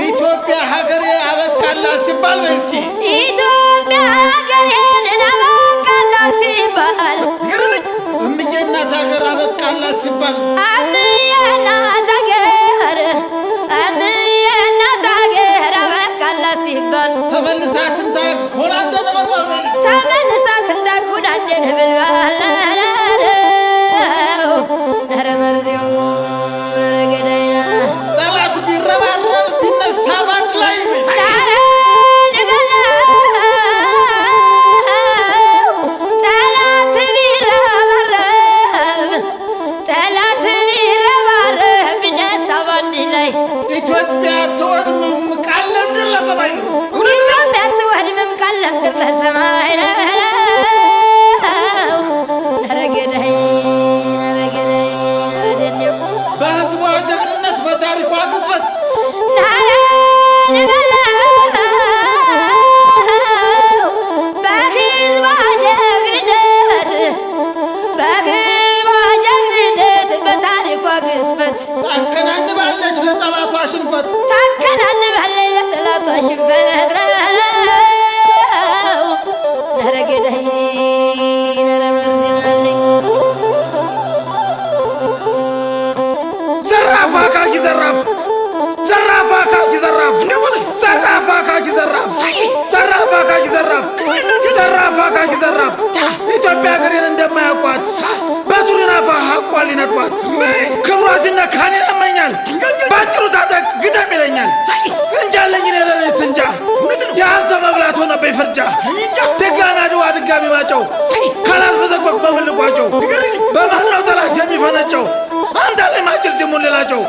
ኢትዮጵያ ሀገሬ አበቃላት ሲባል በእስኪ ኢትዮጵያ ሀገሬን አበቃላት ሲባል እምዬ እናት ሀገር አበቃላት ሲባል እምዬ እናት ሀገር አበቃላት ሲባል ተመልሳ ትንታክ ሆና እንደነበርባል ተመልሳ ትንታክ ሆና እንደነበርባል ነረ መርዜው ነረ ገዳይና ጠላት ቢረባረብ ቢነሳ ባንድ ላይ ኢትዮጵያ ትወድምም ቃለም ድር ለሰማይ ነው ኢትዮጵያ ትወድምም ቃለም ድር ለሰማይ ነው ነረገዳይ ነረደኔው በህዝቧ ጀግንነት በታሪኳ ግዝፈት ታከናንባለች ለጠላቷ ሽንፈት ነረገዳይ ነረመርዜውናለኝ ዘራፍ አካኪ ዘራፍ ዘራፍ አካኪ ዘራፍ ዘራፍ አካኪ ዘራፍ ዘራፍ አካኪ ዘራፍ ዘራፍ አካኪ ዘራፍ ኢትዮጵያ ሀገሬን እንደማያውቋት በቱሪናፋ ሀቋል ሊነጥቋት ክብሯ ሲነካ እኔን ያመኛል ባጭሩ ታጠቅ ግደም ይለኛል እንጃለኝ ነረሬት እንጃ የአርሰ መብላት ሆነብኝ ፍርጃ ድጋሚ አድዋ ድጋሚ ማጨው ካላት በዘቆቅ በምልቋቸው በማነው ጠላት የሚፈነጨው አንተ ላይ ማጭር ጅሙን ሌላቸው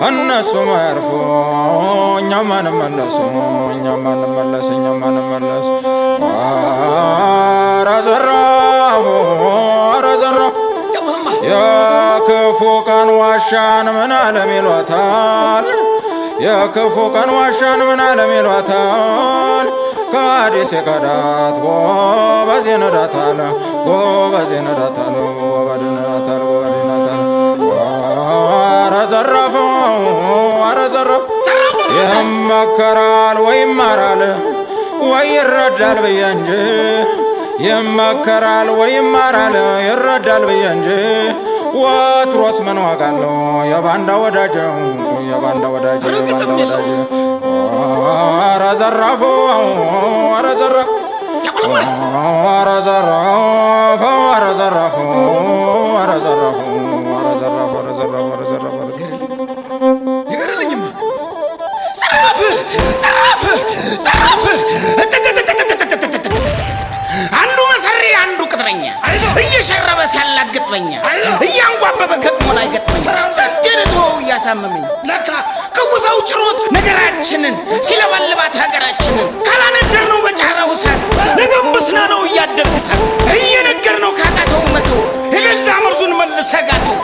እነሱ ማርፎ እኛም አንመለስ ኧረ ዘራፍ የክፉ ቀን ዋሻን ምን ዓለም ይሏታል የክፉ ቀን ዋሻን ምን ዓለም ይሏታል ከአዲስ የከዳት ጎበዝ ይነዳታል ጎበዝ ይነዳታል ጎበዝ ይነዳታል ኧረ ዘራፍ ይመከራል ወይ ይማራል ወይ ይረዳል ብዬ እንጂ ይመከራል ወይ ይማራል ይረዳል ብዬ እንጂ ወትሮስ ምን ዋጋ አለው የባንዳ ወዳጅ ኧረ ዘራፍ አንዱ መሰሪ አንዱ ቅጥረኛ እየሸረበ ሲያላት ገጥመኛ እያንጓበበ ገጥሞ ላይ ገጥመኛ ሰንጀርቶ እያሳመመኝ ለካ ክፉ ሰው ጭሮት ነገራችንን ሲለበልባት ሀገራችንን ካላነደር ነው በጫራው እሳት ነገም ብስና ነው እያደርግሳት እየነገር ነው ካቃተው መተው የገዛ መርዙን መልሰ ጋተው